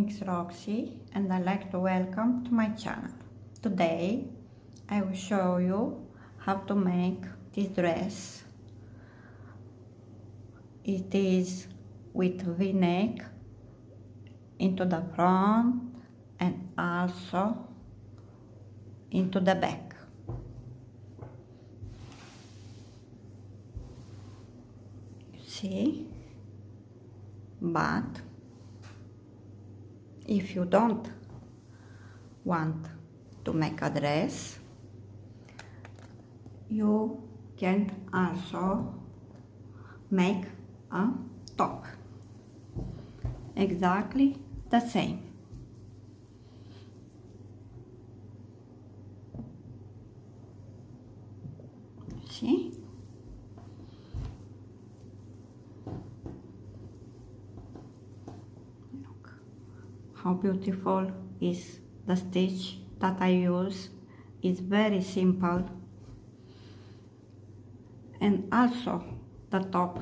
name is Roxy and I'd like to welcome to my channel. Today I will show you how to make this dress. It is with V-neck into the front and also into the back. You see? But if you don't want to make a dress, you can also make a top. Exactly the same. See? Look how beautiful is the stitch that I use. It's very simple, and also the top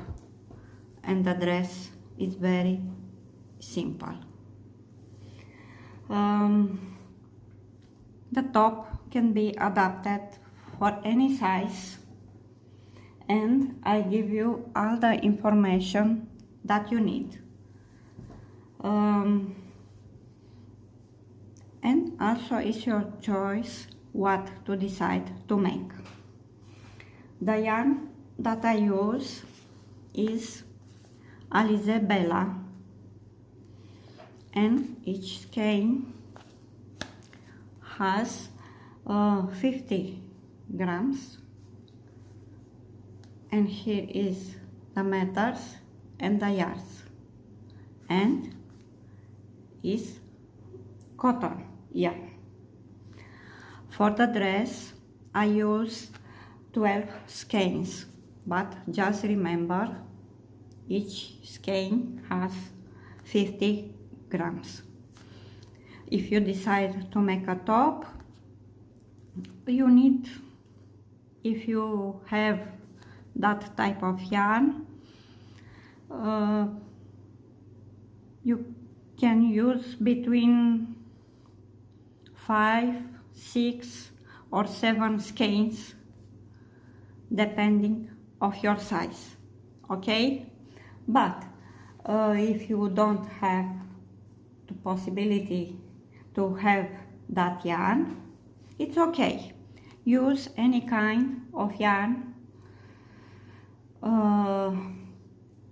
and the dress is very simple. The top can be adapted for any size, and I give you all the information that you need. And also it's your choice what to decide to make. The yarn that I use is Alize Bella, and each skein has 50 grams, and here is the meters and the yards, and is cotton yarn. For the dress I use 12 skeins, but just remember each skein has 50 grams. If you decide to make a top, you need, if you have that type of yarn, you can use between 5, 6 or 7 skeins depending of your size, okay? But if you don't have the possibility to have that yarn, it's okay. Use any kind of yarn,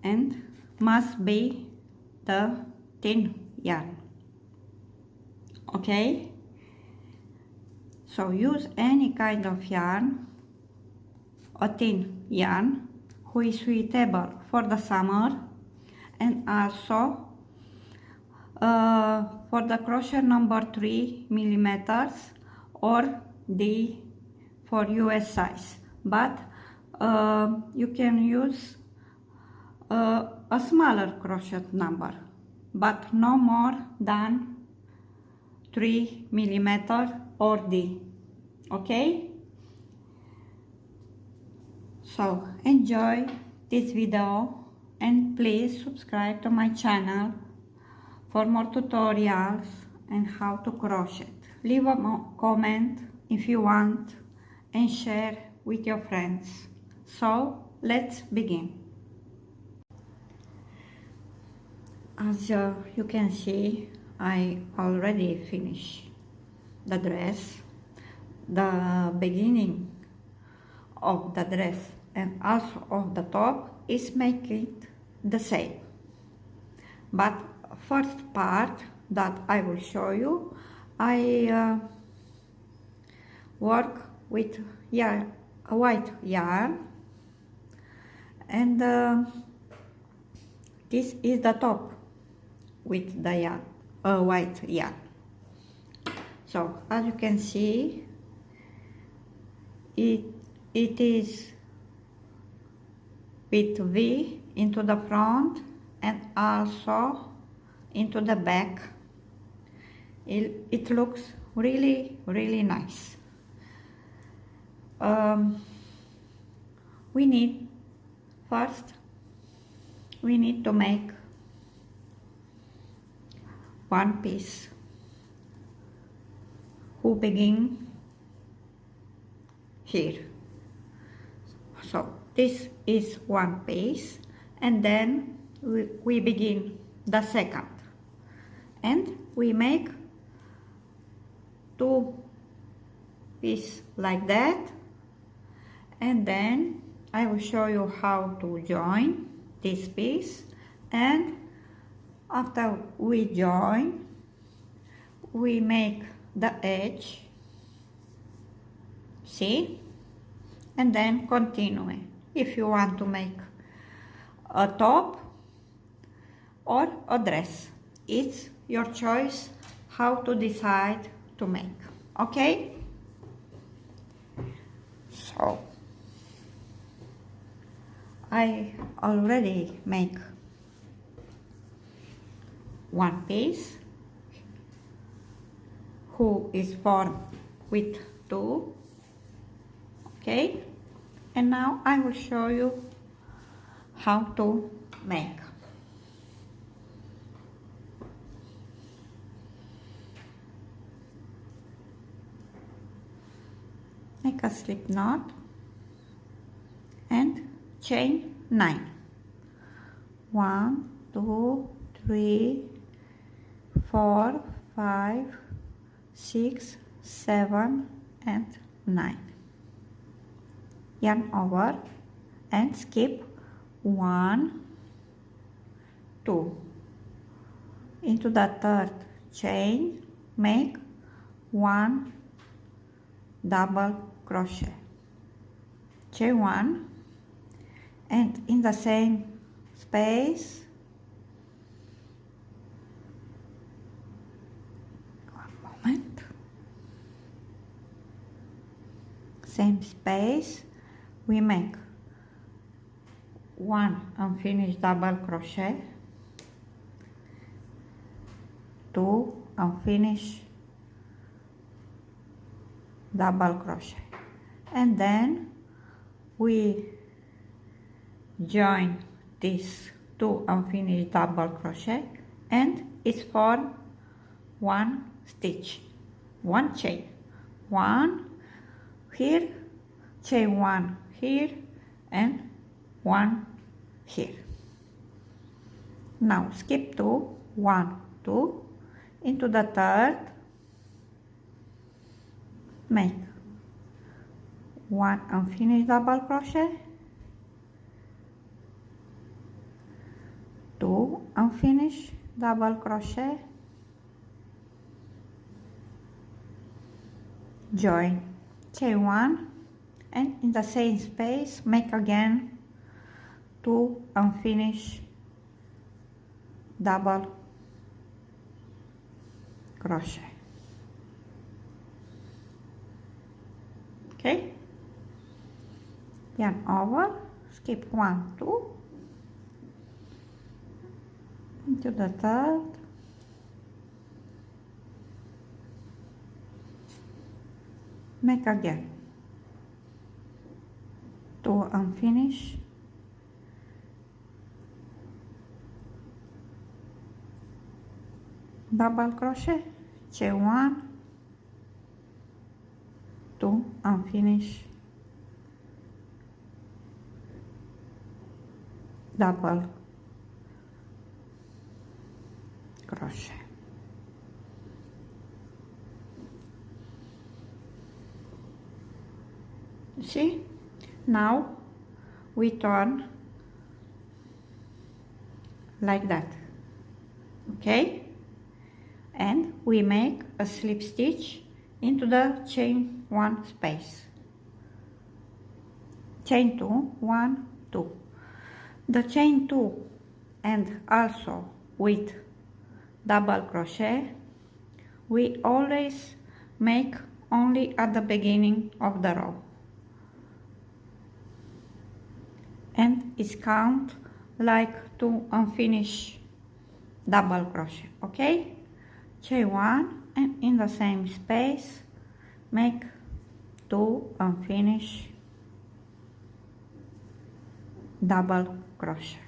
and must be the thin yarn, okay? So use any kind of yarn, a thin yarn, who is suitable for the summer, and also for the crochet number 3 millimeters or D for US size, but you can use a smaller crochet number, but no more than 3 millimeters or D, okay? So enjoy this video and please subscribe to my channel for more tutorials and how to crochet. Leave a comment if you want and share with your friends. So let's begin. As you can see, I already finished the dress. The beginning of the dress and also of the top is make it the same, but first part that I will show you, I work with yarn, a white yarn, and this is the top with the yarn, white yarn. So as you can see, it is with V into the front and also into the back. It looks really nice. We need to make one piece who begin here. So this is one piece, and then we begin the second, and we make two pieces like that, and then I will show you how to join this piece, and after we join we make the edge, see, and then continue. If you want to make a top or a dress, it's your choice how to decide to make, okay? So I already make one piece who is formed with two, okay, and now I will show you how to make. Make a slip knot and chain 9. 1, 2, 3, 4, 5, 6, 7 and 9. Yarn over and skip 1, 2. Into the third chain make 1 double crochet, chain 1, and in the same space same space we make 1 unfinished double crochet, 2 unfinished double crochet, and then we join these 2 unfinished double crochet, and it's for one stitch, one chain, 1 here, chain 1 here, and 1 here. Now skip 2, 1, 2, into the third make 1 unfinished double crochet, 2 unfinished double crochet, join, chain 1, and in the same space make again 2 unfinished double crochet, okay, yarn over, skip 1, 2, into the third, make again 2 unfinished double crochet, chain 1, 2 unfinished double crochet. See, now we turn like that, okay, and we make a slip stitch into the chain 1 space, chain 2, 1, 2, the chain 2, and also with double crochet we always make only at the beginning of the row, and it's count like 2 unfinished double crochet, okay, chain 1, and in the same space make 2 unfinished double crochet.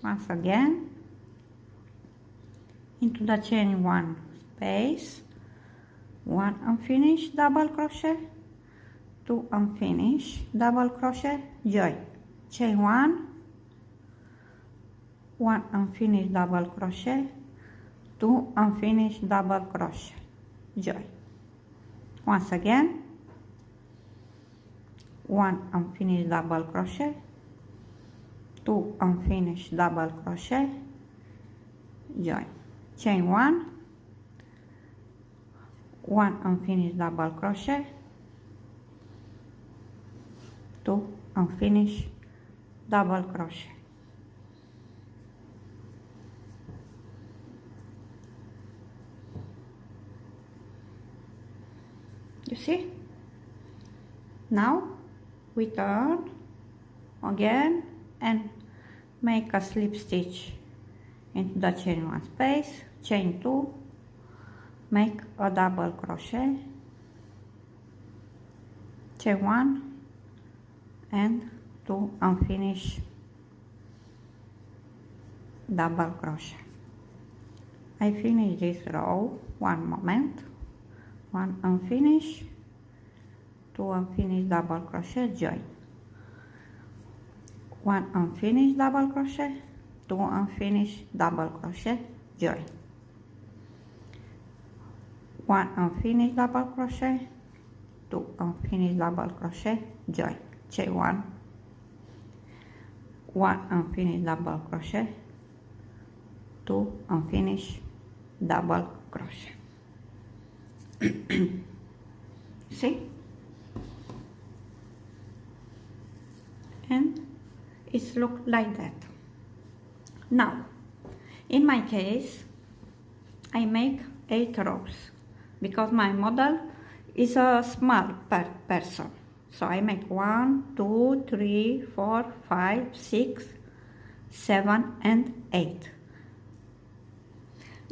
Once again, into the chain 1 space, 1 unfinished double crochet, 2 unfinished double crochet, join, chain 1, 1 unfinished double crochet, 2 unfinished double crochet, join. Once again, 1 unfinished double crochet, 2 unfinished double crochet, join, chain 1, 1 unfinished double crochet, 2 unfinished double crochet. You see? Now we turn again and make a slip stitch into the chain 1 space, chain 2, make a double crochet, chain 1 and 2 unfinished double crochet. I finish this row, one moment, 1 unfinished, 2 unfinished double crochet, join, 1 unfinished double crochet, 2 unfinished double crochet, join, 1 unfinished double crochet, 2 unfinished double crochet, join, chain 1, 1 unfinished double crochet, 2 unfinished double crochet. See? And it looks like that. Now, in my case, I make 8 rows because my model is a small person. So I make 1, 2, 3, 4, 5, 6, 7, and 8.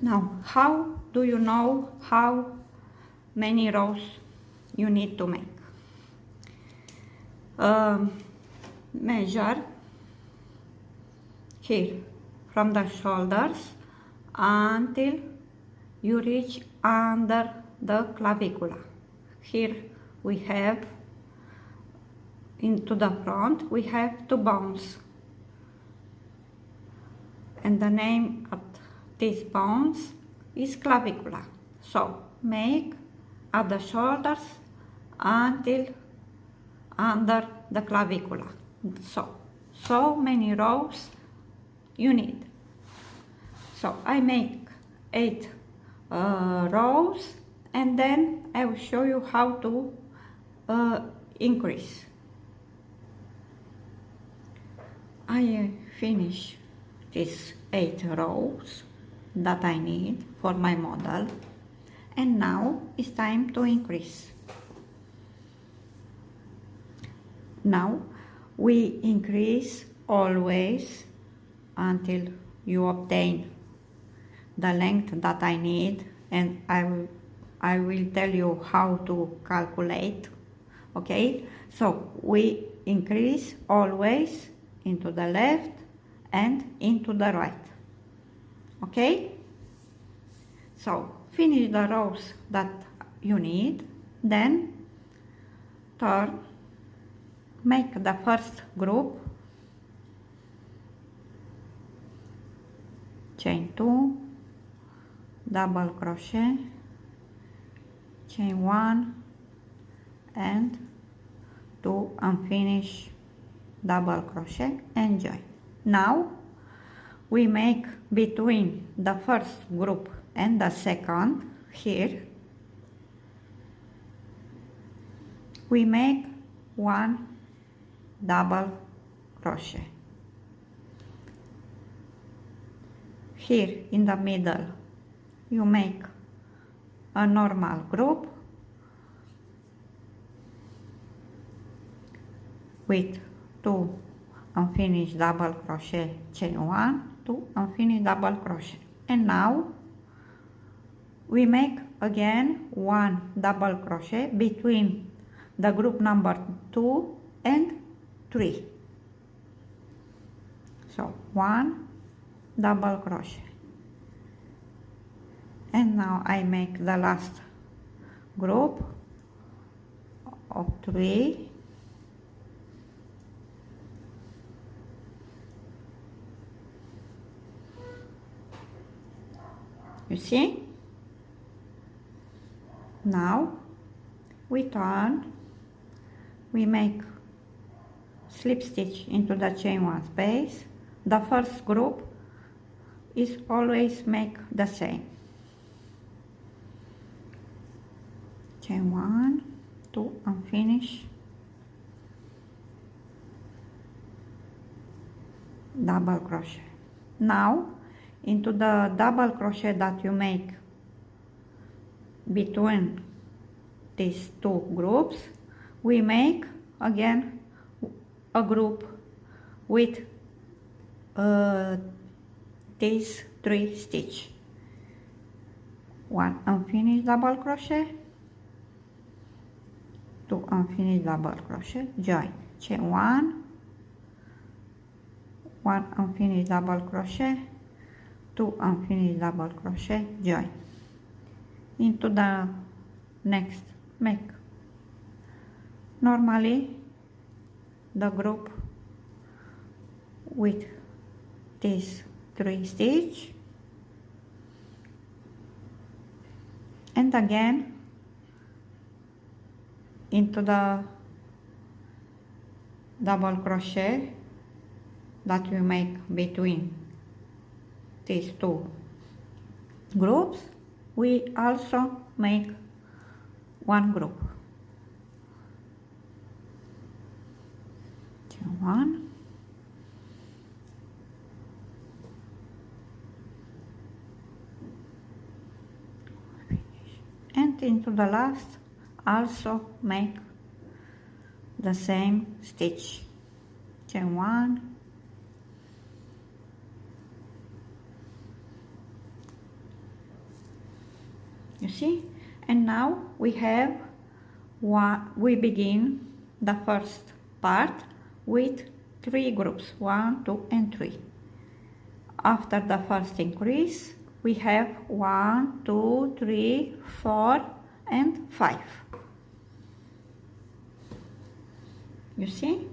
Now, how do you know how many rows you need to make? Measure here from the shoulders until you reach under the clavicula. Here we have, into the front, we have 2 bones, and the name of these bones is clavicula. So make at the shoulders until under the clavicula. So many rows you need. So I make 8 rows, and then I will show you how to increase. I finish these 8 rows that I need for my model, and now it's time to increase. Now we increase always until you obtain the length that I need, and I will tell you how to calculate. Okay, so we increase always into the left and into the right. Okay, so finish the rows that you need, then turn, make the first group, chain 2, double crochet, chain 1 and 2 unfinished double crochet, and join. Now we make between the first group and the second, here we make 1 double crochet. Here in the middle you make a normal group with 2 unfinished double crochet, chain 1, 2 unfinished double crochet, and now we make again 1 double crochet between the group number 2 and 3. So 1 double crochet, And now I make the last group of 3. You see? Now we turn, we make slip stitch into the chain 1 space. The first group is always make the same. Chain 1, 2 and finish. Double crochet. Now into the double crochet that you make between these 2 groups, we make again a group with these 3 stitch. 1 unfinished double crochet, 2 unfinished double crochet, join, chain 1, 1 unfinished double crochet, 2 unfinished double crochet, join. Into the next, make normally the group with these 3 stitch, and again into the double crochet that we make between these 2 groups, we also make 1 group. Chain 1, and into the last also make the same stitch. Chain 1, you see, and now we have we begin the first part with 3 groups, 1, 2 and 3. After the first increase we have 1, 2, 3, 4 and 5. You see?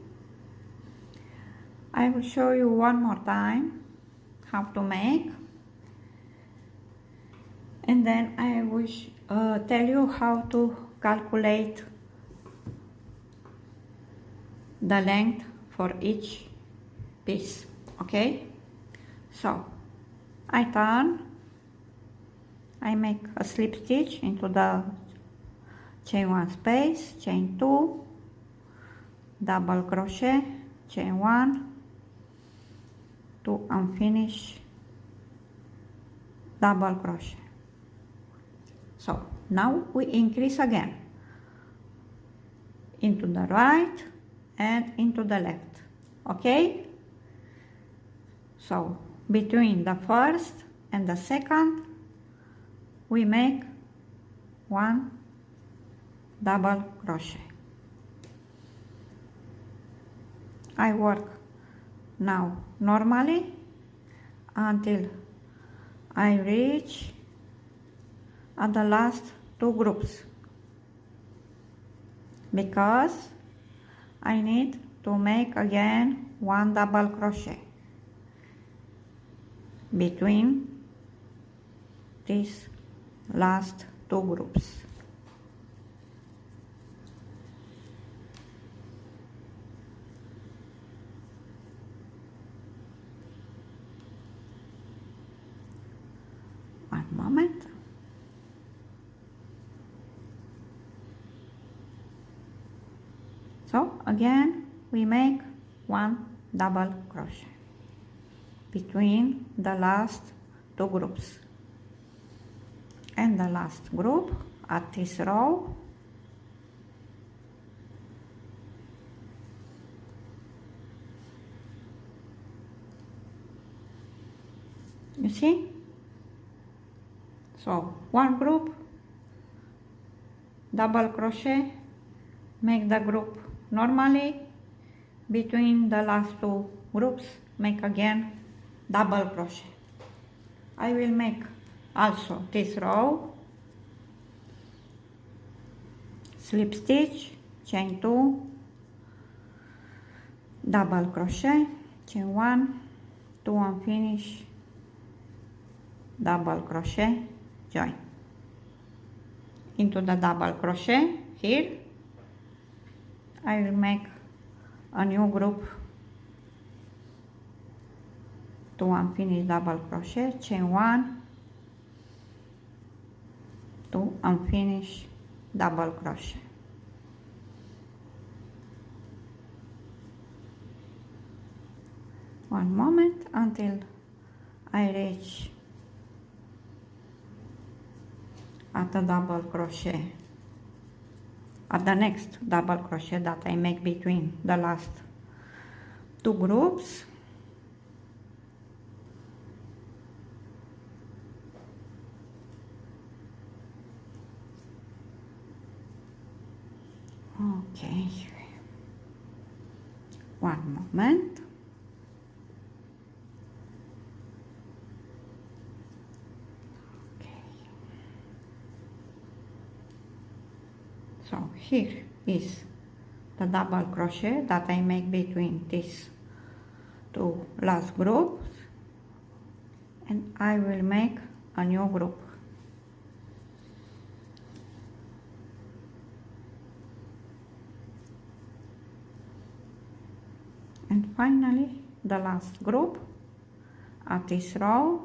I will show you one more time how to make, and then I will tell you how to calculate the length for each piece. Okay? So I turn, I make a slip stitch into the chain 1 space, chain 2, double crochet, chain 1, 2 unfinished double crochet. So now we increase again into the right and into the left. Okay? So between the first and the second we make 1 double crochet. I work now normally until I reach at the last 2 groups, because I need to make again 1 double crochet between these last 2 groups. One moment. So again we make 1 double crochet between the last 2 groups, and the last group at this row you see. So 1 group, double crochet, make the group normally, between the last 2 groups make again double crochet. I will make Also this row, slip stitch, chain 2, double crochet, chain 1, 2 unfinished, double crochet, join into the double crochet. Here I will make a new group, 2 unfinished, double crochet, chain 1, 2 unfinished, double crochet. One moment until I reach at the double crochet, at the next double crochet that I make between the last two groups. Okay, one moment. So here is the double crochet that I make between these two last groups, and I will make a new group. And finally the last group at this row.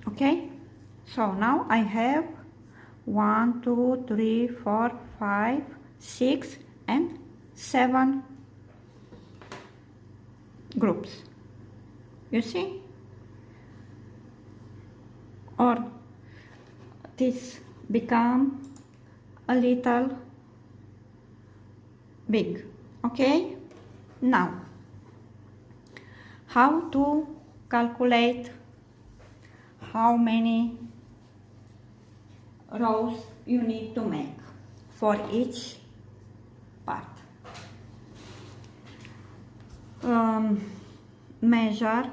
Okay, so now I have 1, 2, 3, 4, 5, 6 and 7 groups. You see? Or this become a little big. Okay, now how to calculate how many rows you need to make for each part. Measure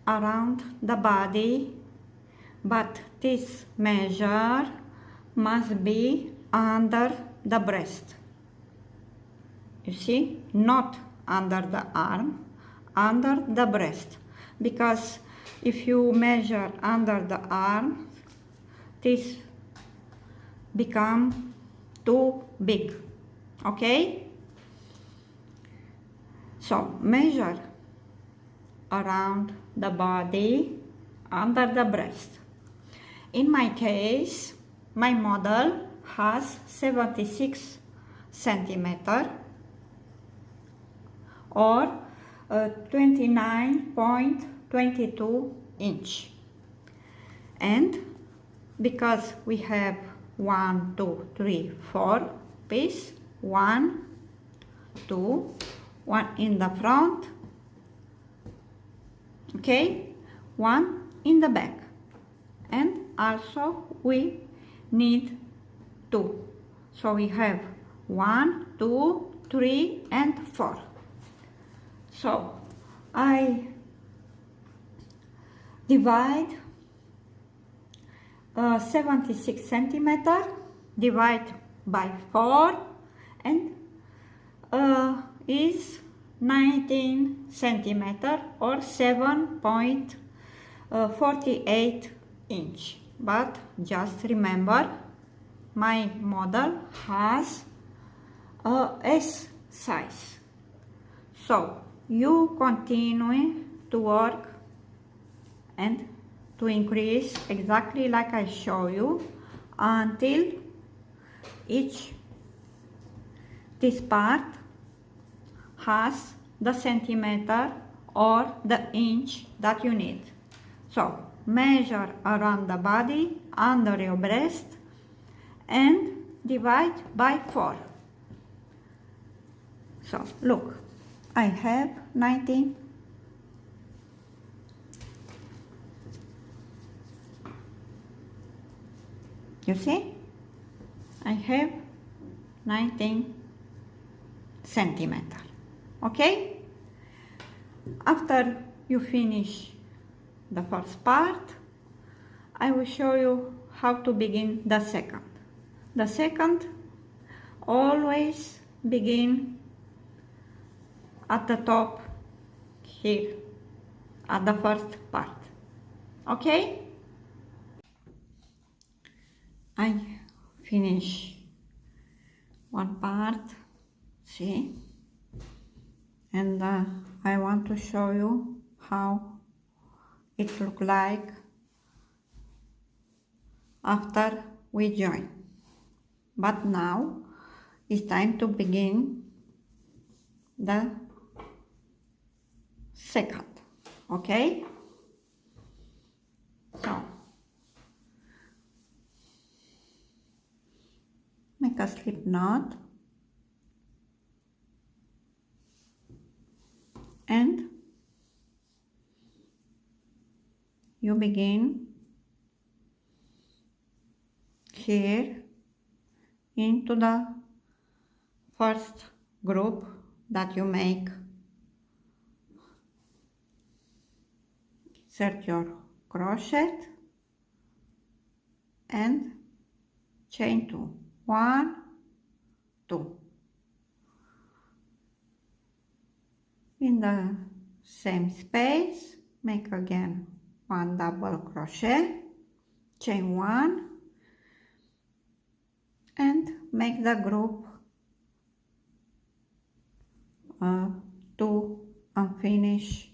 around the body, but this measure must be under the breast. You see, not under the arm, under the breast, because if you measure under the arm, this become too big. Okay, so measure around the body, under the breast. In my case, my model has 76 centimeter or 29.22 inch, and because we have 1, 2, 3, 4 piece, 1, 2, 1 in the front, okay, 1 in the back, and also we need 2, so we have 1, 2, 3 and 4. So I divide 76 centimeter, divide by 4, and is 19 centimeter or 7.48 inch. But just remember, my model has a S size, so you continue to work and to increase exactly like I show you until this part has the centimeter or the inch that you need. So measure around the body, under your breast, and divide by 4. So look, I have 19. You see? I have 19 centimeter. Okay? After you finish the first part, I will show you how to begin the second. The second, always begin at the top here, at the first part. Okay? I finish one part, see, and I want to show you how it look like after we join. But now it's time to begin the second. Okay? So make a slip knot and you begin here into the first group that you make. Insert your crochet and chain 2, 1, 2. In the same space, make again 1 double crochet, chain 1, and make the group 2 unfinished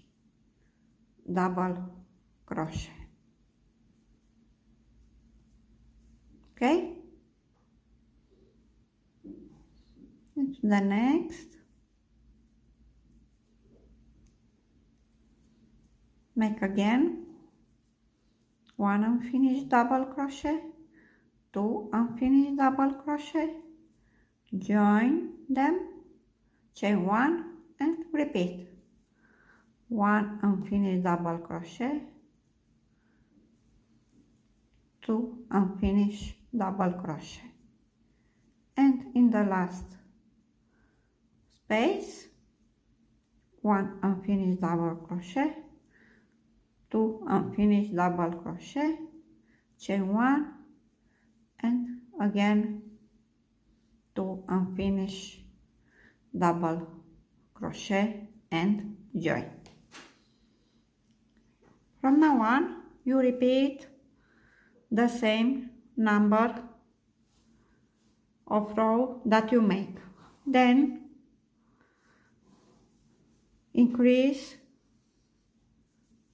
double crochet. Okay? Into the next, make again 1 unfinished double crochet, 2 unfinished double crochet, join them, chain 1 and repeat. 1 unfinished double crochet, 2 unfinished double crochet, and in the last space 1 unfinished double crochet, 2 unfinished double crochet, chain 1 and again 2 unfinished double crochet and join. From now on you repeat the same number of rows that you make. Then increase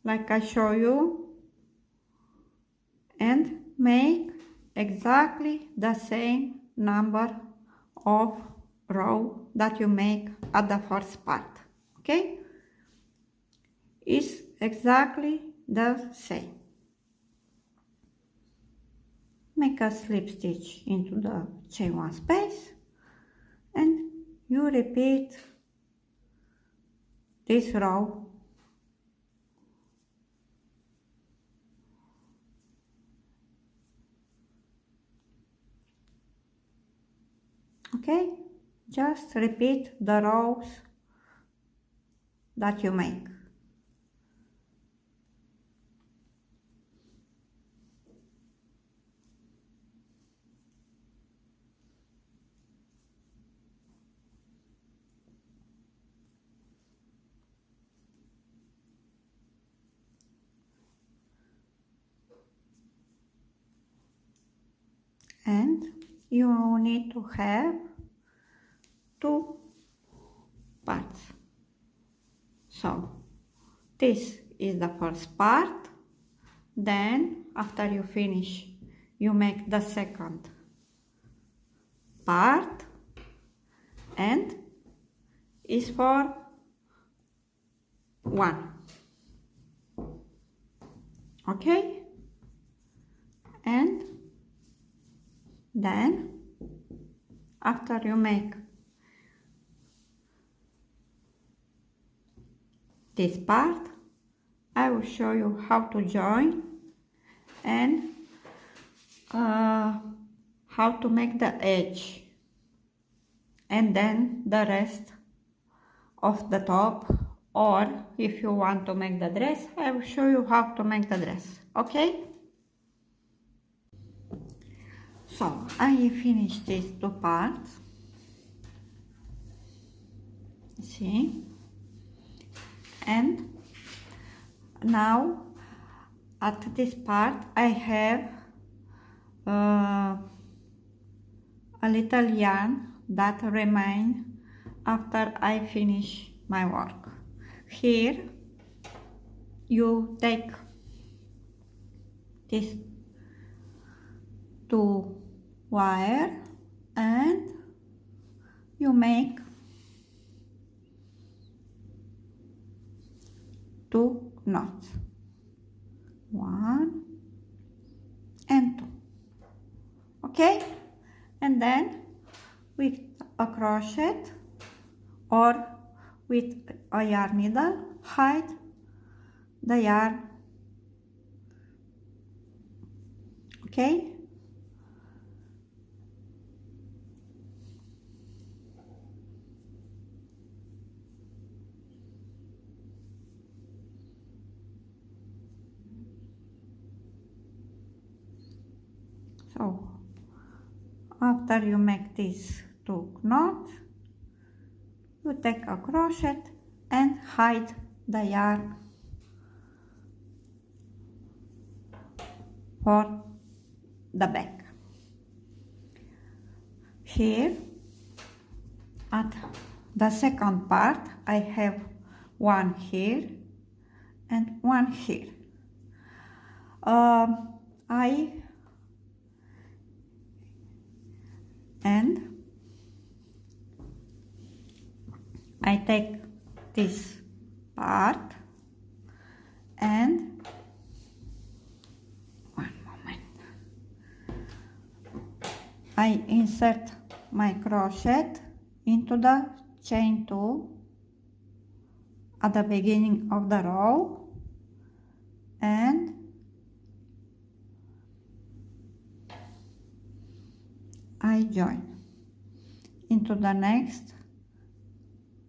like I show you and make exactly the same number of rows that you make at the first part. Okay? It's exactly the same. Make a slip stitch into the chain 1 space and you repeat this row okay, just repeat the rows that you make. And you need to have 2 parts. So this is the first part, then after you finish you make the second part and is for 1. Okay? And then after you make this part, I will show you how to join and how to make the edge, and then the rest of the top, or if you want to make the dress, I will show you how to make the dress, okay? So I finished these two parts, see, and now at this part I have a little yarn that remains after I finish my work. Here you take this two wire and you make two knots, 1 and 2, okay? And then with a crochet or with a yarn needle, hide the yarn, okay? So after you make these two knots, you take a crochet and hide the yarn for the back. Here at the second part I have one here and one here. I take this part and one moment, I insert my crochet into the chain 2 at the beginning of the row and I join. Into the next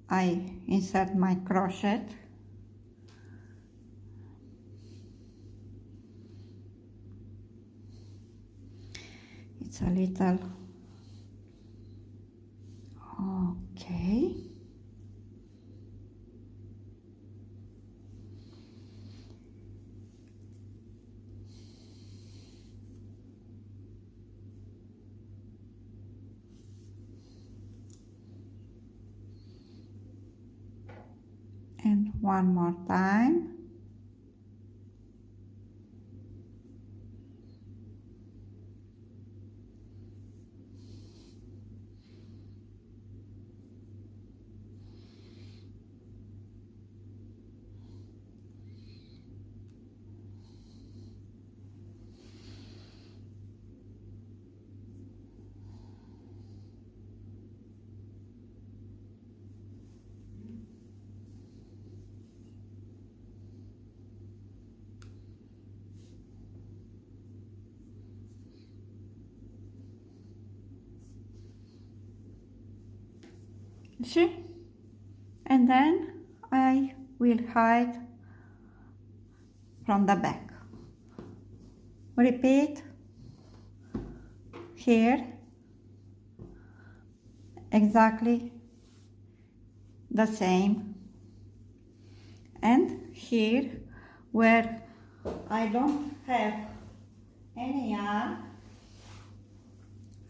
I insert my crochet it's a little okay. And one more time. See? And then I will hide from the back. Repeat here exactly the same, and here where I don't have any yarn,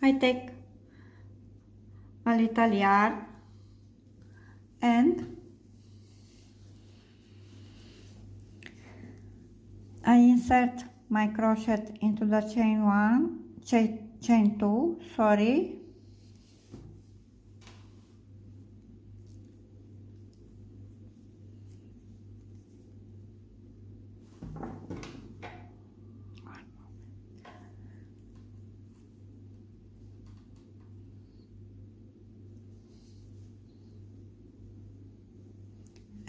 I take a little yarn and I insert my crochet into the chain 2, sorry,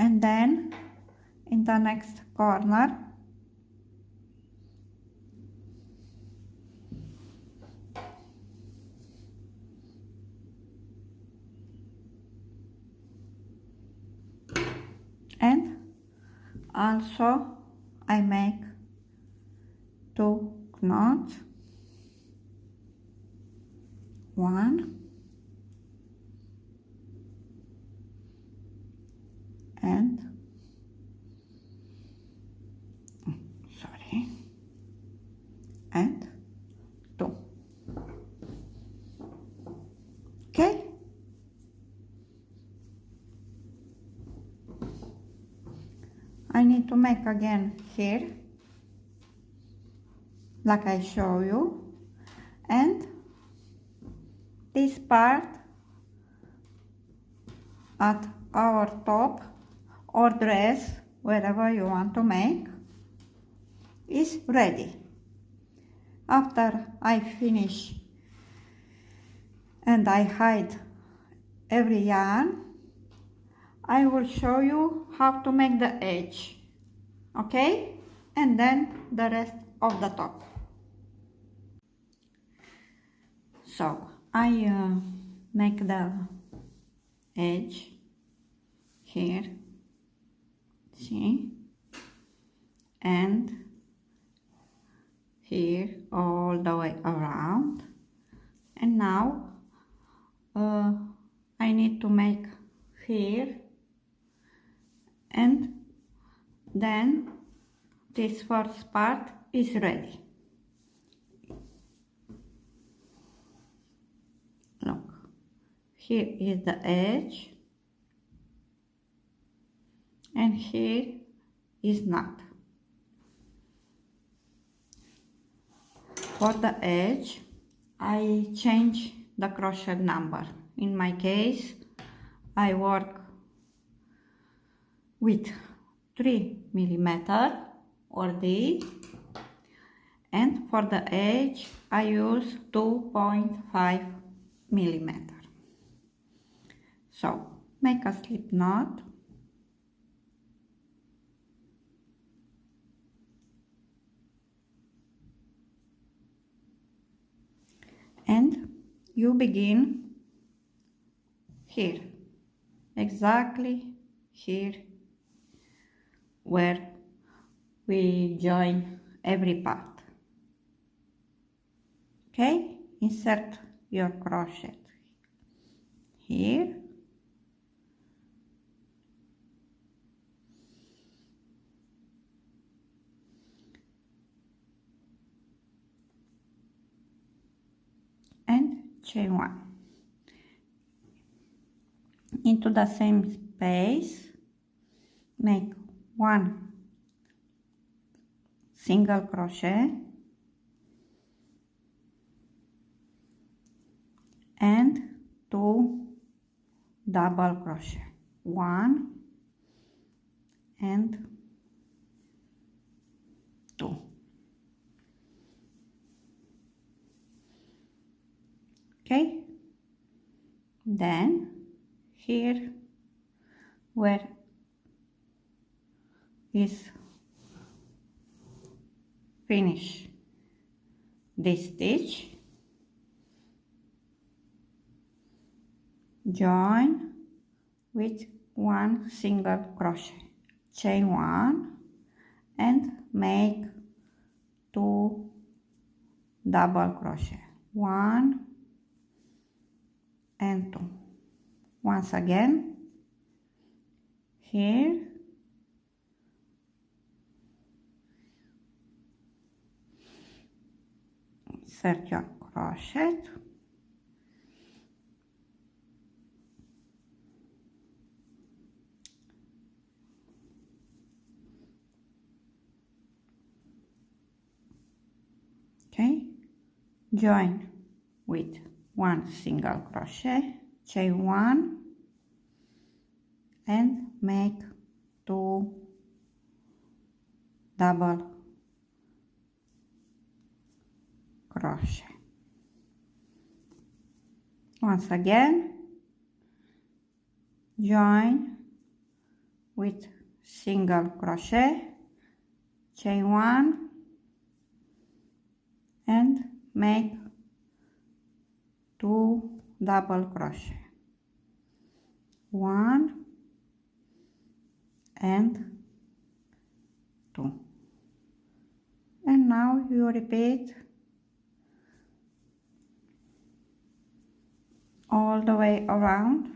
and then in the next corner Also I make 2 knots, 1 and and 2. Okay, I need to make again here like I show you, and this part at our top or dress, wherever you want to make, is ready. After I finish and I hide every yarn, I will show you how to make the edge, okay? And then the rest of the top. So I make the edge here, see, and here all the way around, and now I need to make here, and then this first part is ready. Look, here is the edge and here is not. For the edge I change the crochet number. In my case I work with 3 millimeter or D, and for the edge I use 2.5 millimeter. So make a slip knot, and you begin here, exactly here where we join every part. Okay, insert your crochet here, and chain 1 into the same space. Make 1 single crochet and 2 double crochet, 1 and 2. Okay, then here where is finish this stitch, join with 1 single crochet, chain 1 and make 2 double crochet, 1 and 2. Once again here, insert your crochet, okay, join with 1 single crochet, chain 1 and make 2 double crochet. Once again join with single crochet, chain 1 and make 2 double crochet, 1 and 2. And now you repeat all the way around.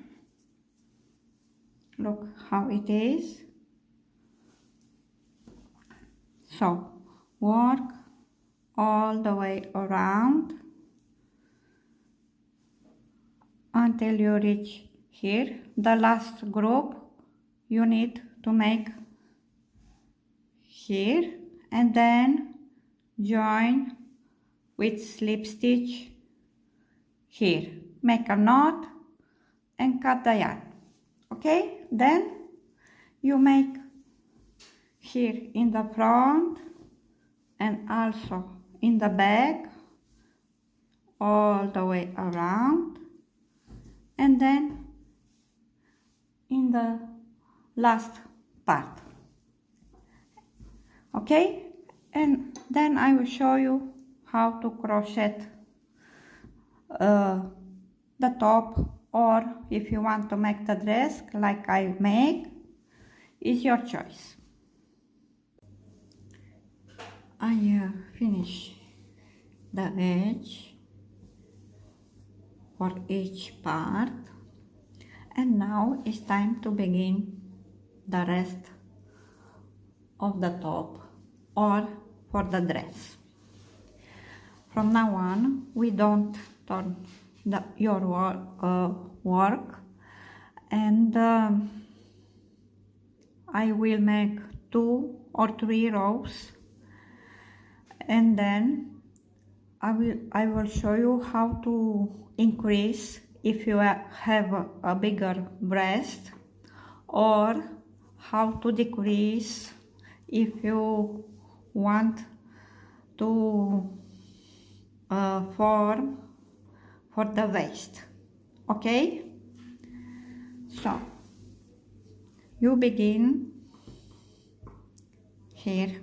Look how it is. So work all the way around until you reach here. The last group you need to make here, and then join with slip stitch here. Make a knot and cut the yarn. Okay, then you make here in the front and also in the back all the way around, and then in the last part. Okay, and then I will show you how to crochet the top, or if you want to make the dress like I make, is your choice. I finish the edge for each part, and now it's time to begin the rest of the top or for the dress. From now on, we don't turn your work, and I will make 2 or 3 rows, and then I will show you how to increase if you have a bigger breast, or how to decrease if you want to form for the waist. Okay, so you begin here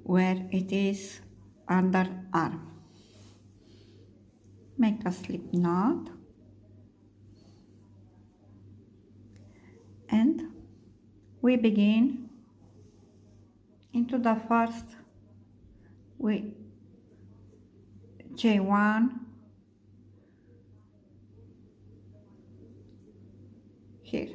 where it is under arm. Make a slip knot and we begin into the first, we chain 1 here,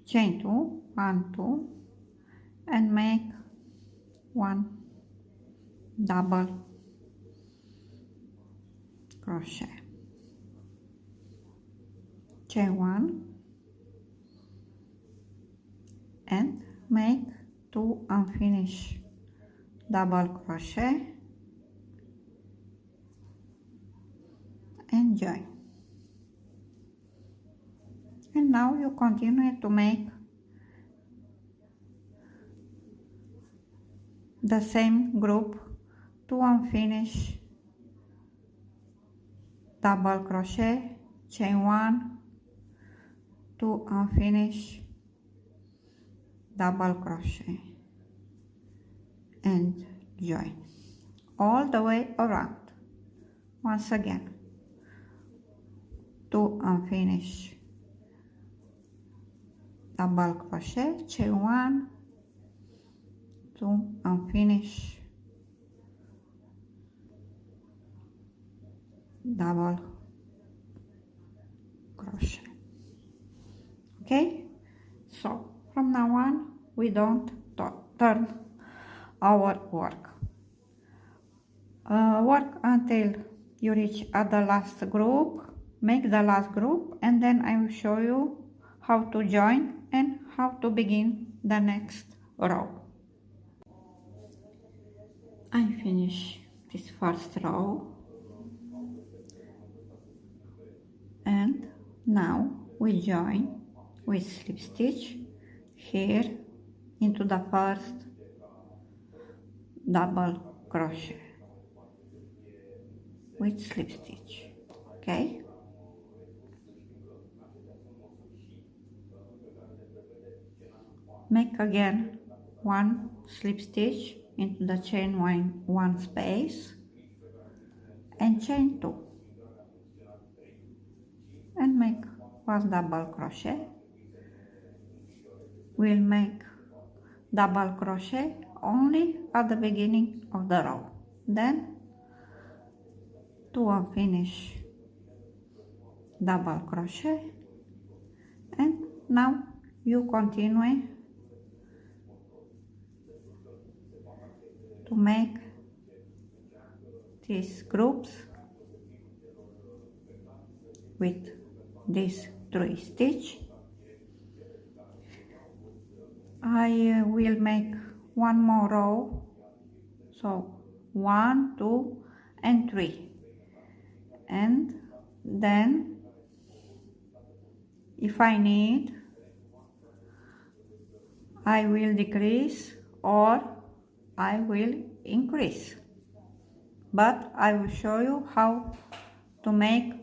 chain 2, 1, 2, and make 1 double crochet, chain 1 and make 2 unfinished double crochet and join. And now you continue to make the same group, 2 unfinished double crochet, chain 1, 2 unfinished double crochet and join all the way around. Once again, 2 unfinished double crochet, chain 1, 2 unfinished double crochet. Okay, so from now on we don't turn our work. Work until you reach at the last group, make the last group, and then I will show you how to join and how to begin the next row. I finish this first row, and now we join with slip stitch here into the first double crochet with slip stitch. Okay, make again 1 slip stitch into the chain 1 space and chain 2, 1 double crochet, we'll make double crochet only at the beginning of the row, then 2 unfinished double crochet, and now you continue to make these groups with these 3 stitches. I will make one more row, so 1, 2 and 3, and then if I need, I will decrease or I will increase, but I will show you how to make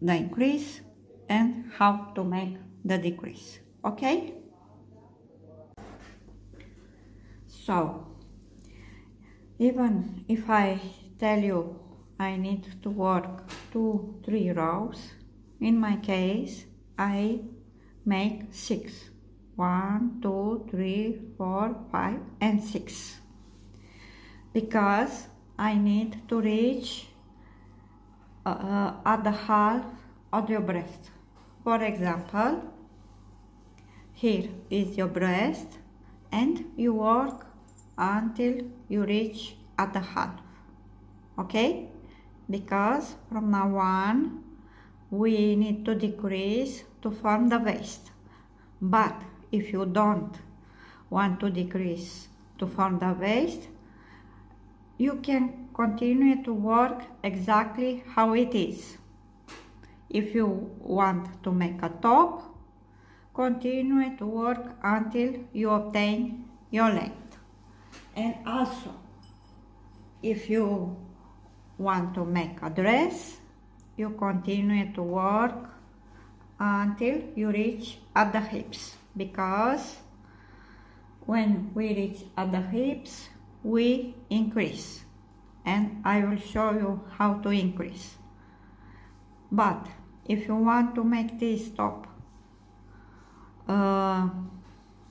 the increase and how to make the decrease. Okay, so even if I tell you I need to work 2-3 rows, in my case I make 6, 1, 2, 3, 4, 5 and 6, because I need to reach at the half of your breast. For example, here is your breast and you work until you reach at the half, okay? Because from now on we need to decrease to form the waist, but if you don't want to decrease to form the waist, you can continue to work exactly how it is. If you want to make a top, continue to work until you obtain your length. And also, if you want to make a dress, you continue to work until you reach at the hips, because when we reach at the hips, we increase, and I will show you how to increase. But if you want to make this top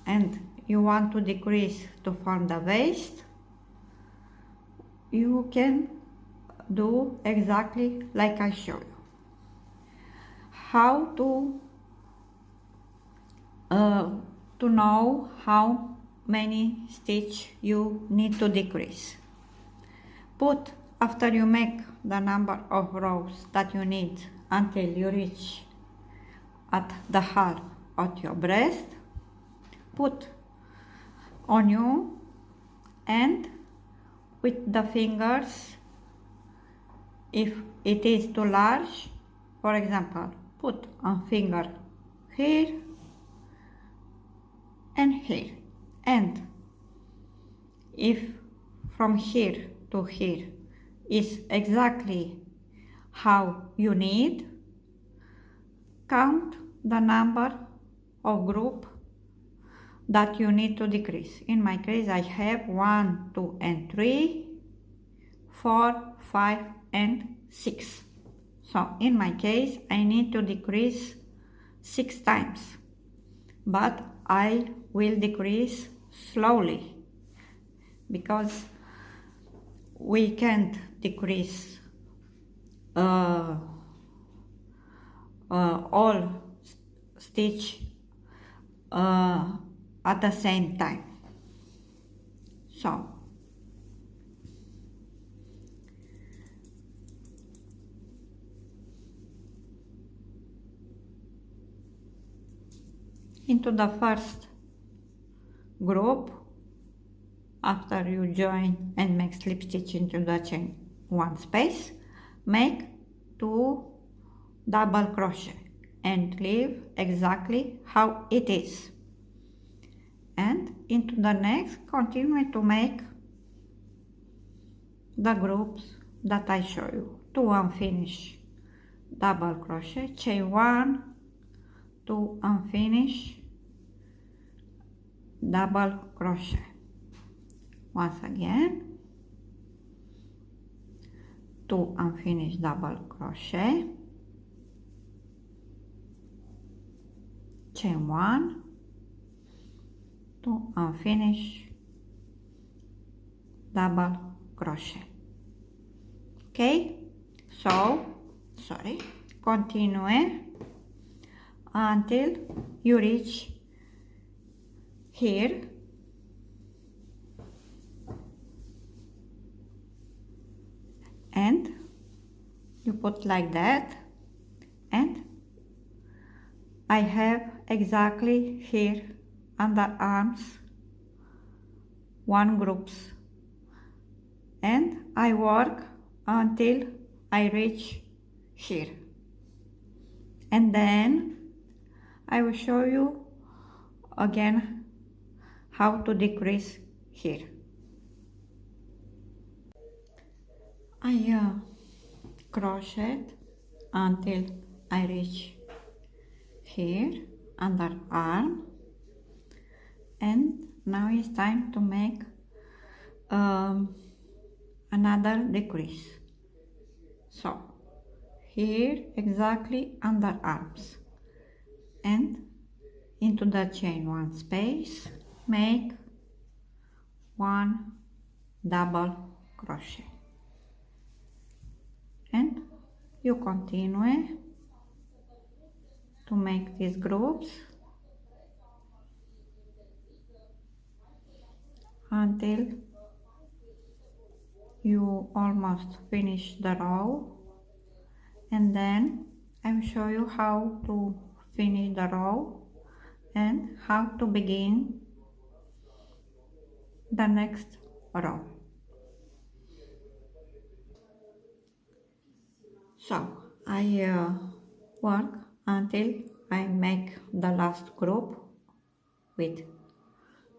and you want to decrease to form the waist, you can do exactly like I show you. How to know how many stitches you need to decrease. Put, after you make the number of rows that you need until you reach at the half of your breast, put on you, and with the fingers, if it is too large, for example, put a finger here and here, and if from here to here is exactly how you need, count the number of group that you need to decrease. In my case, I have 1, 2 and 3, 4, 5 and 6. So in my case, I need to decrease 6 times, but I will decrease slowly, because we can't decrease all stitch at the same time. So into the first group, after you join and make slip stitch into the chain 1 space, make 2 double crochet and leave exactly how it is, and into the next continue to make the groups that I show you. 2 unfinished double crochet, chain 1, 2 unfinished double crochet. Once again, 2 unfinished double crochet, chain 1 to unfinish double crochet. Okay, so continue until you reach here, and you put like that, and I have exactly here underarms 1 groups, and I work until I reach here, and then I will show you again how to decrease here. I crochet until I reach here under arm, and now it's time to make another decrease. So here exactly under arms, and into the chain 1 space make 1 double crochet, and you continue to make these groups until you almost finish the row, and then I will show you how to finish the row and how to begin the next row. So I work until I make the last group with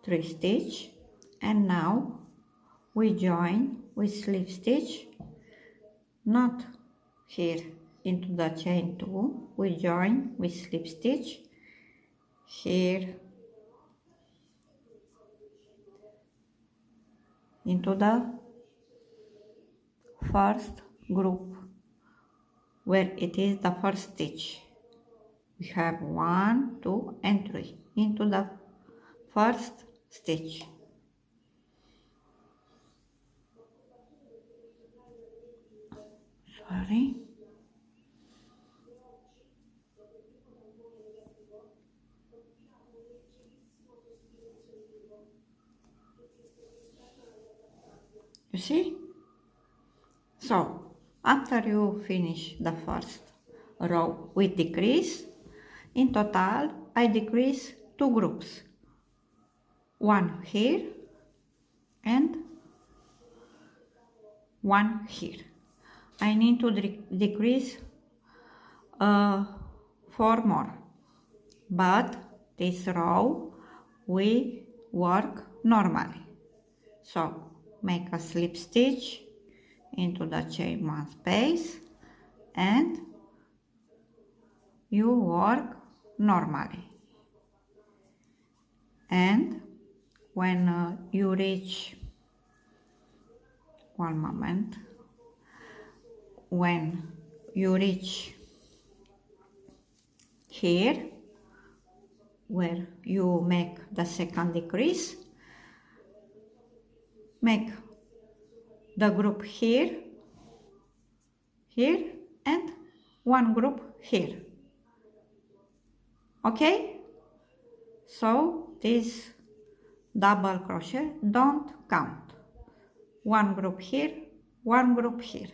3 stitch, and now we join with slip stitch, not here into the chain 2, we join with slip stitch here into the first group where it is the first stitch. We have 1, 2 and 3 into the first stitch. Sorry. You see? So after you finish the first row with decrease, in total I decrease 2 groups, 1 here and 1 here. I need to decrease 4 more, but this row we work normally. So make a slip stitch into the chain 1 space and you work normally, and when you reach, one moment, when you reach here where you make the second decrease, make the group here, here and 1 group here. Okay, so this double crochet don't count, 1 group here, 1 group here.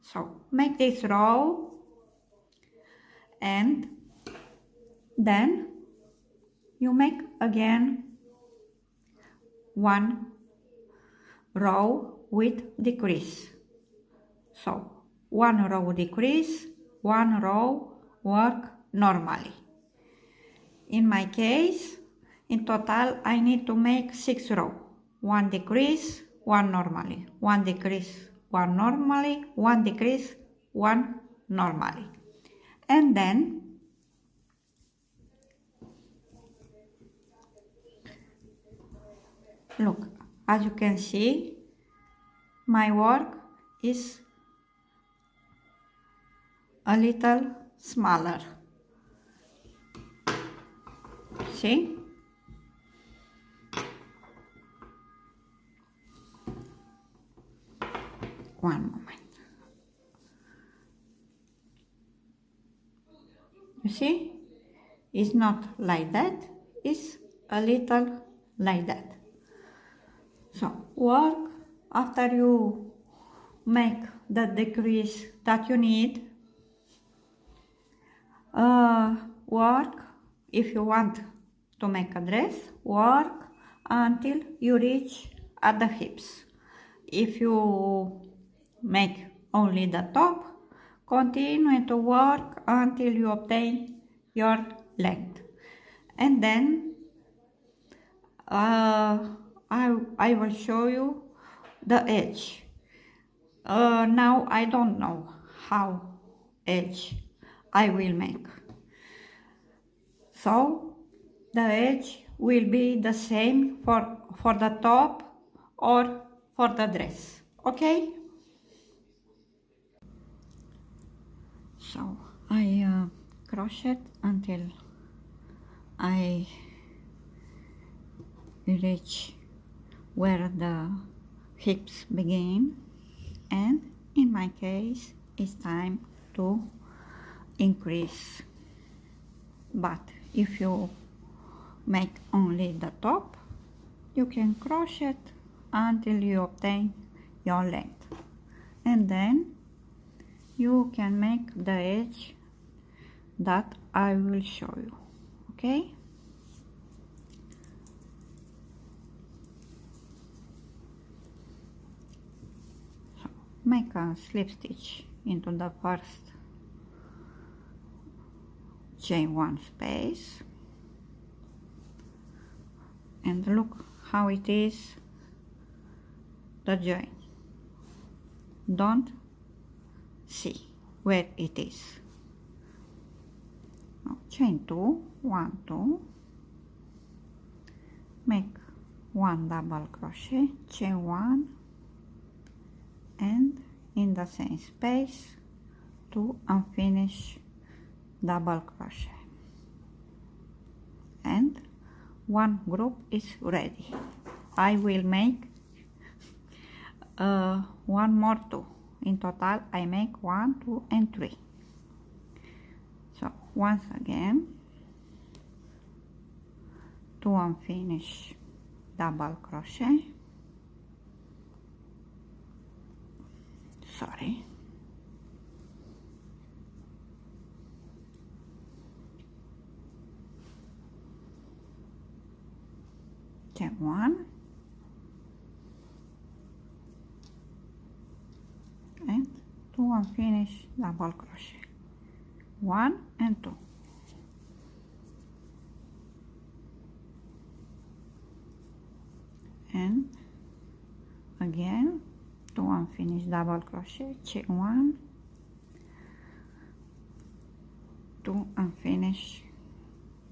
So make this row, and then you make again 1 row with decrease. So 1 row decrease, 1 row work normally. In my case, in total I need to make 6 rows. 1 decrease, 1 normally, 1 decrease, 1 normally, 1 decrease, 1 normally. And then look, as you can see, my work is a little smaller. see? One moment. You see? It's not like that, it's a little like that. So work after you make the decrease that you need. Work if you want to make a dress, work until you reach at the hips. If you make only the top, continue to work until you obtain your length. And then I will show you the edge. Now I don't know how edge I will make. So the edge will be the same for the top or for the dress, okay? So I crochet until I reach where the hips begin, and in my case it's time to increase. But if you make only the top, you can crochet until you obtain your length, and then you can make the edge that I will show you, okay? So make a slip stitch into the first chain one space, and look how it is the join. Don't see where it is. Now chain 2, 1, 2, make 1 double crochet, chain 1, and in the same space 2 unfinished double crochet, and one group is ready. I will make one more 2. In total I make 1, 2 and 3. So once again 2 unfinished double crochet, sorry, chain 1 and 2 unfinished double crochet, 1 and 2, and again 2 unfinished double crochet, chain 1, 2 unfinished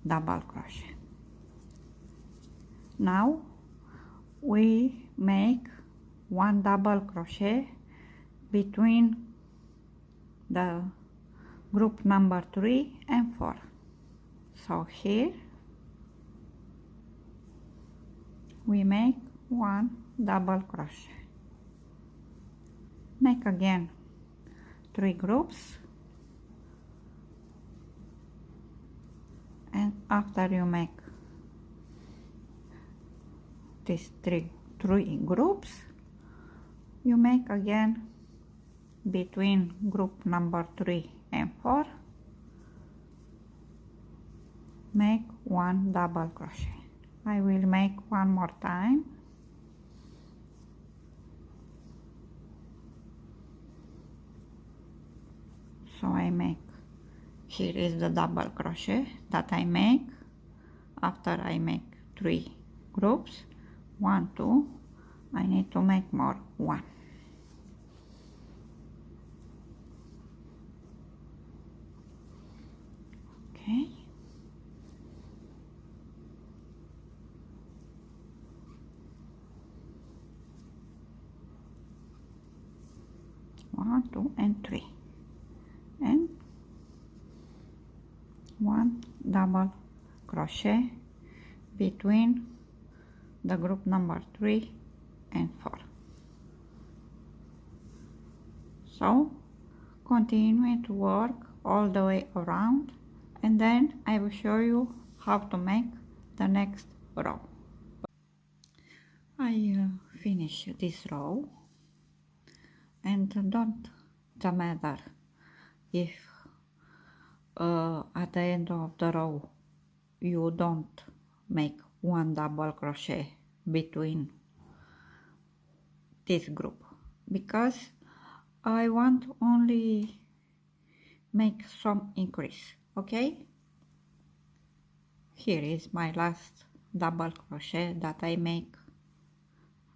double crochet. Now we make 1 double crochet between the group number 3 and 4. So here we make 1 double crochet, make again 3 groups, and after you make these three groups, you make again between group number 3 and 4, make 1 double crochet. I will make one more time. So I make, here is the double crochet that I make after I make 3 groups, 1, 2, I need to make more, 1. Okay. One, 2, and 3, and 1 double crochet between the group number 3 and 4. So continue to work all the way around, and then I will show you how to make the next row. I finish this row, and don't matter if at the end of the row you don't make one double crochet between this group, because I want only make some increase. Okay, here is my last double crochet that I make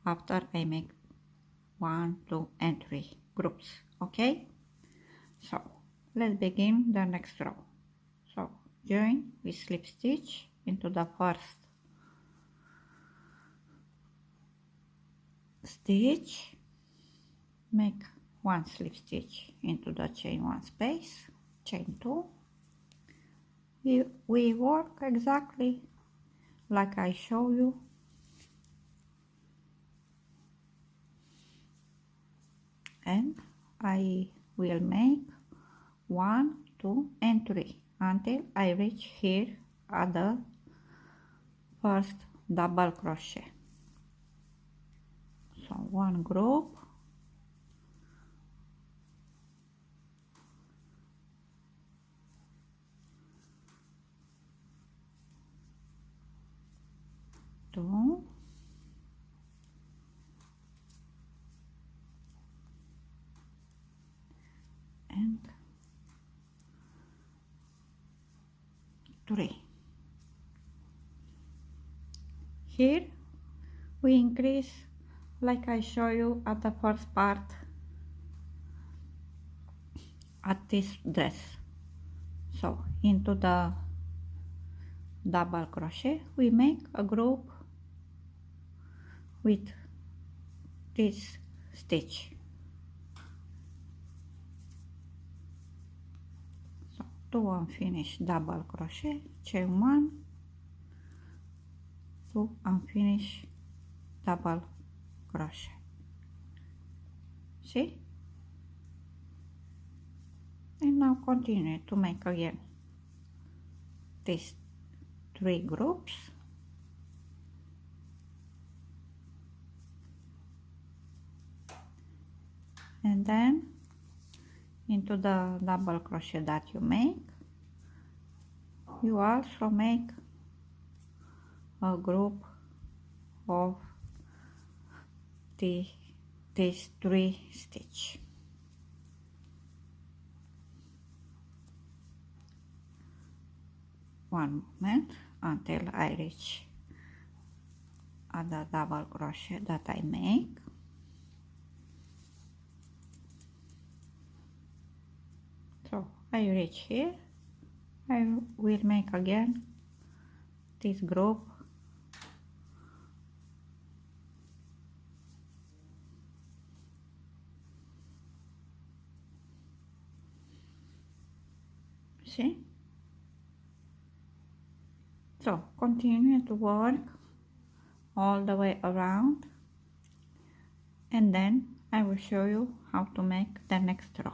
after I make 1, 2 and 3 groups. Okay, so let's begin the next row. So join with slip stitch into the first stitch, make 1 slip stitch into the chain 1 space, chain 2. We work exactly like I show you, and I will make 1, 2 and 3 until I reach here at the first double crochet. So one group, two, and 3. Here we increase like I show you at the first part at this dress. So into the double crochet we make a group with this stitch. So do unfinished double crochet, chain 1, 2 unfinished double crochet. See? And now continue to make again these 3 groups, and then into the double crochet that you make, you also make a group of these 3 stitch. One moment until I reach at the double crochet that I make. So I reach here, I will make again this group see. So continue to work all the way around, and then I will show you how to make the next row.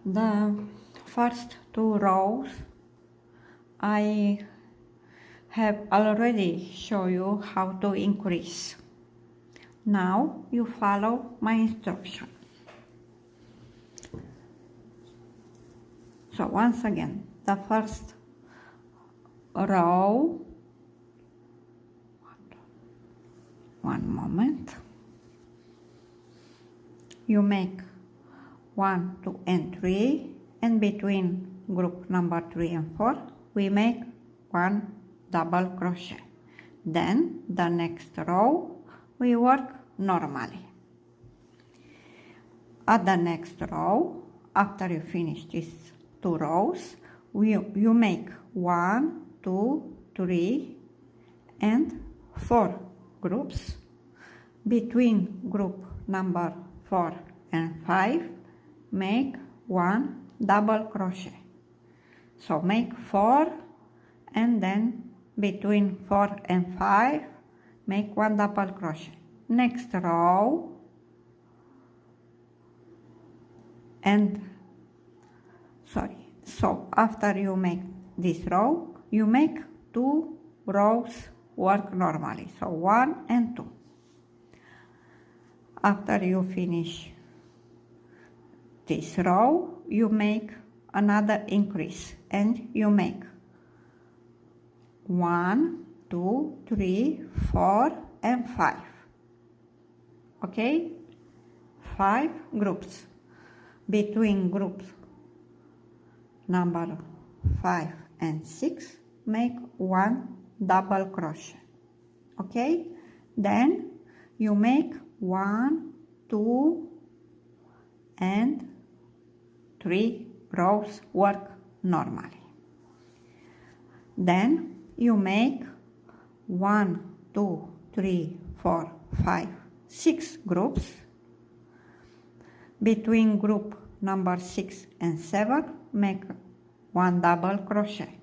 The first 2 rows I have already shown you how to increase. Now you follow my instruction. So once again, the first row, one moment, you make 1, 2 and 3, and between group number 3 and 4 we make 1 double crochet. Then the next row we work normally. At the next row, after you finish these 2 rows, you make 1, 2, 3 and 4 groups. Between group number 4 and 5 make 1 double crochet. So make 4 and then between 4 and 5, make 1 double crochet. Next row, and so after you make this row, you make 2 rows work normally, so 1 and 2. After you finish this row, you make another increase, and you make 1, 2, 3, 4, and 5. Okay, 5 groups. Between groups number 5 and 6, make 1 double crochet. Okay, then you make 1, 2, and 3 rows work normally. Then you make 1, 2, 3, 4, 5, 6 groups. Between group number 6 and 7, make 1 double crochet.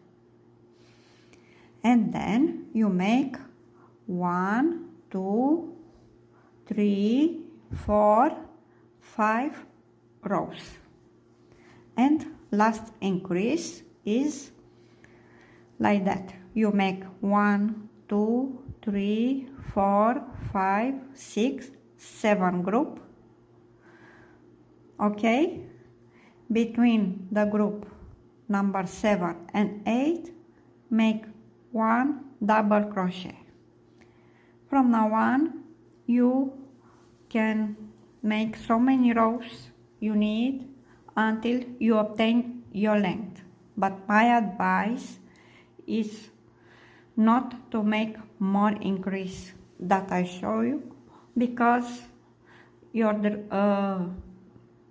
And then you make 1, 2, 3, 4, 5 rows. And last increase is like that. You make 1, 2, 3, 4, 5, 6, 7 group. Okay, between the group number 7 and 8, make 1 double crochet. From now on, you can make so many rows you need until you obtain your length. But my advice is not to make more increase that I show you, because your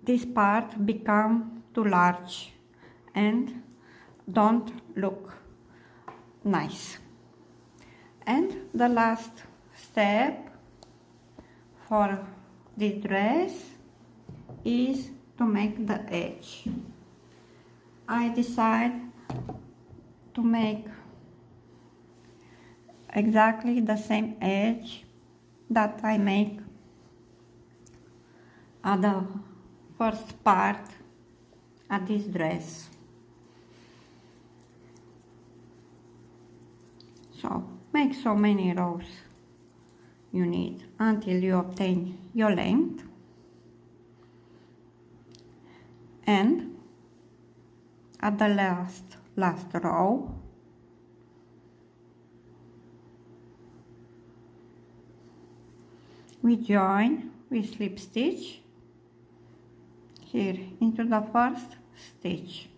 this part become too large and don't look nice. And the last step for this dress is to make the edge. I decide to make exactly the same edge that I make at the first part of this dress. So make so many rows you need until you obtain your length, and at the last row we join with slip stitch here into the first stitch.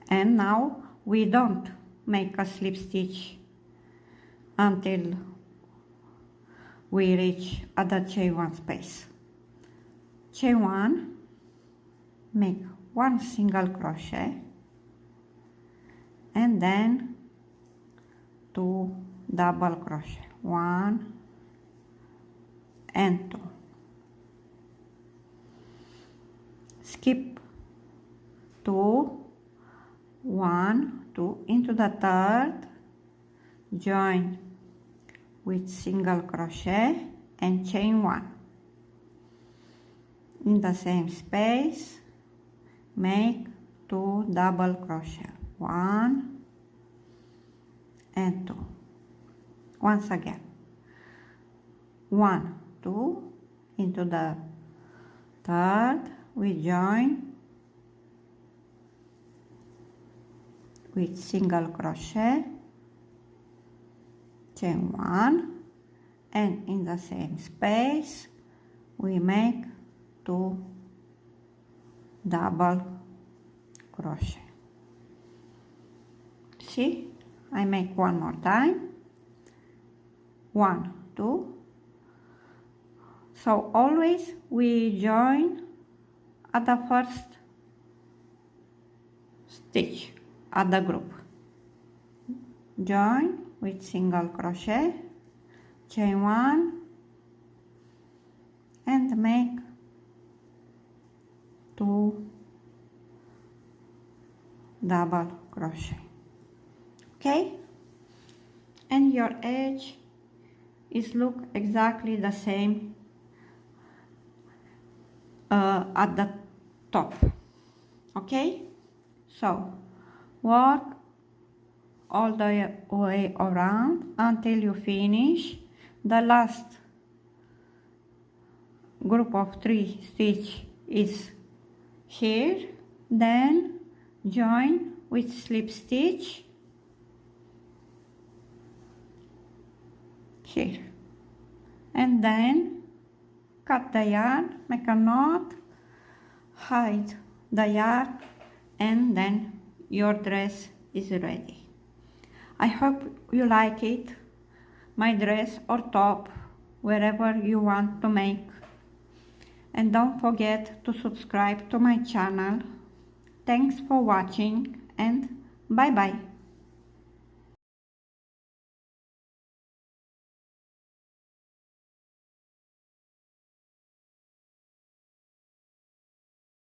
And now we don't make a slip stitch until we reach at the chain 1 space. Chain 1, make 1 single crochet, and then 2 double crochet, 1 and 2. Skip 2, 1, 2 into the third, join with single crochet and chain 1. In the same space, make 2 double crochet, 1 and 2. Once again, 1, 2 into the third, we join with single crochet, chain 1, and in the same space we make 2 double crochet. See, I make one more time, 1, 2. So always we join at the first stitch at the group. Join with single crochet, chain 1, and make 2 double crochet. okay? And your edge is look exactly the same at the top, okay? So work all the way around until you finish the last group of 3 stitch is here, then join with slip stitch here, and then cut the yarn, make a knot, hide the yarn, and then your dress is ready. I hope you like it, my dress or top, wherever you want to make. And don't forget to subscribe to my channel. Thanks for watching and bye bye.